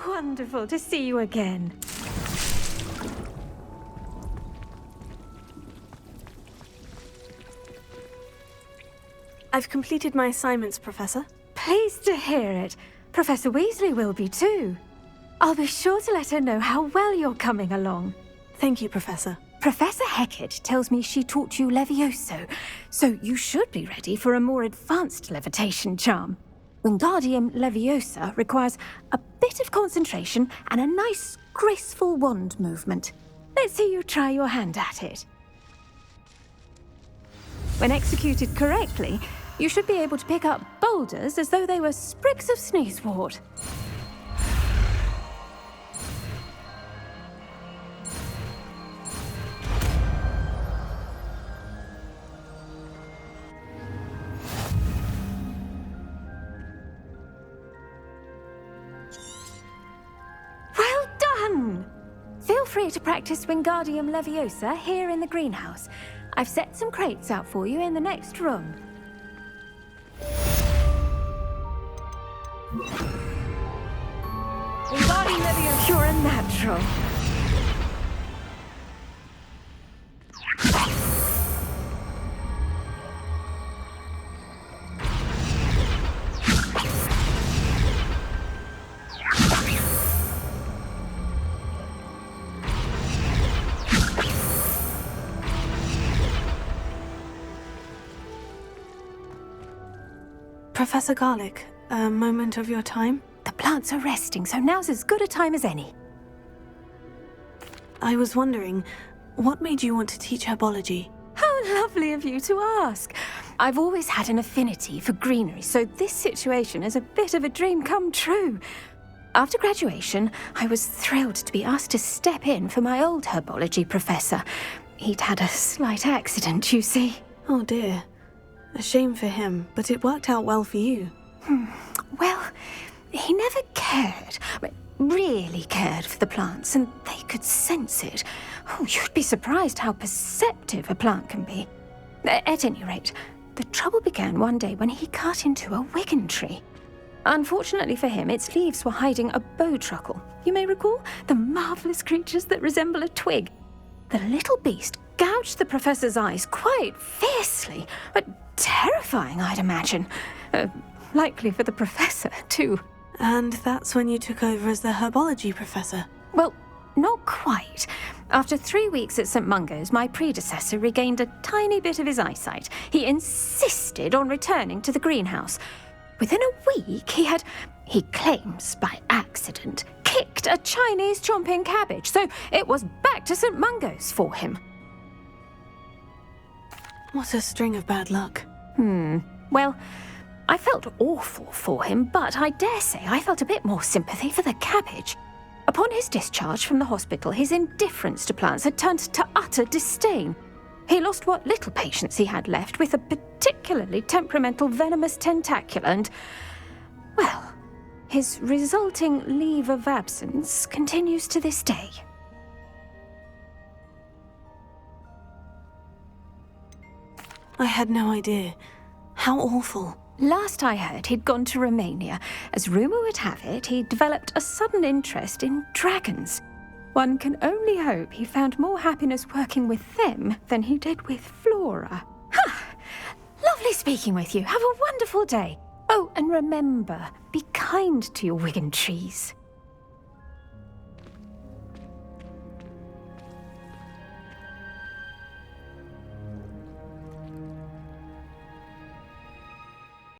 wonderful to see you again. I've completed my assignments, Professor. Pleased to hear it. Professor Weasley will be too. I'll be sure to let her know how well you're coming along. Thank you, Professor. Professor Hecat tells me she taught you Levioso, so you should be ready for a more advanced levitation charm. Wingardium Leviosa requires a bit of concentration and a nice, graceful wand movement. Let's see you try your hand at it. When executed correctly, you should be able to pick up boulders as though they were sprigs of sneezewort. Well done! Feel free to practice Wingardium Leviosa here in the greenhouse. I've set some crates out for you in the next room. Wingardium Leviosa, you're a natural. Professor Garlick, a moment of your time? The plants are resting, so now's as good a time as any. I was wondering, what made you want to teach herbology? How lovely of you to ask. I've always had an affinity for greenery, so this situation is a bit of a dream come true. After graduation, I was thrilled to be asked to step in for my old herbology professor. He'd had a slight accident, you see. Oh dear. A shame for him, but it worked out well for you. Well, he never cared, really cared for the plants, and they could sense it. Oh, you'd be surprised how perceptive a plant can be. At any rate, the trouble began one day when he cut into a wigan tree. Unfortunately for him, its leaves were hiding a bowtruckle. You may recall the marvellous creatures that resemble a twig. The little beast gouged the professor's eyes quite fiercely, but terrifying, I'd imagine. Likely for the professor, too. And that's when you took over as the herbology professor? Well, not quite. After 3 weeks at St. Mungo's, my predecessor regained a tiny bit of his eyesight. He insisted on returning to the greenhouse. Within a week, he claims by accident, kicked a Chinese chomping cabbage, so it was back to St. Mungo's for him. What a string of bad luck. Well, I felt awful for him, but I dare say I felt a bit more sympathy for the cabbage. Upon his discharge from the hospital, his indifference to plants had turned to utter disdain. He lost what little patience he had left with a particularly temperamental venomous tentacula and, well, his resulting leave of absence continues to this day. I had no idea. How awful. Last I heard, he'd gone to Romania. As rumour would have it, he'd developed a sudden interest in dragons. One can only hope he found more happiness working with them than he did with Flora. Lovely speaking with you. Have a wonderful day. Oh, and remember, be kind to your wigan trees.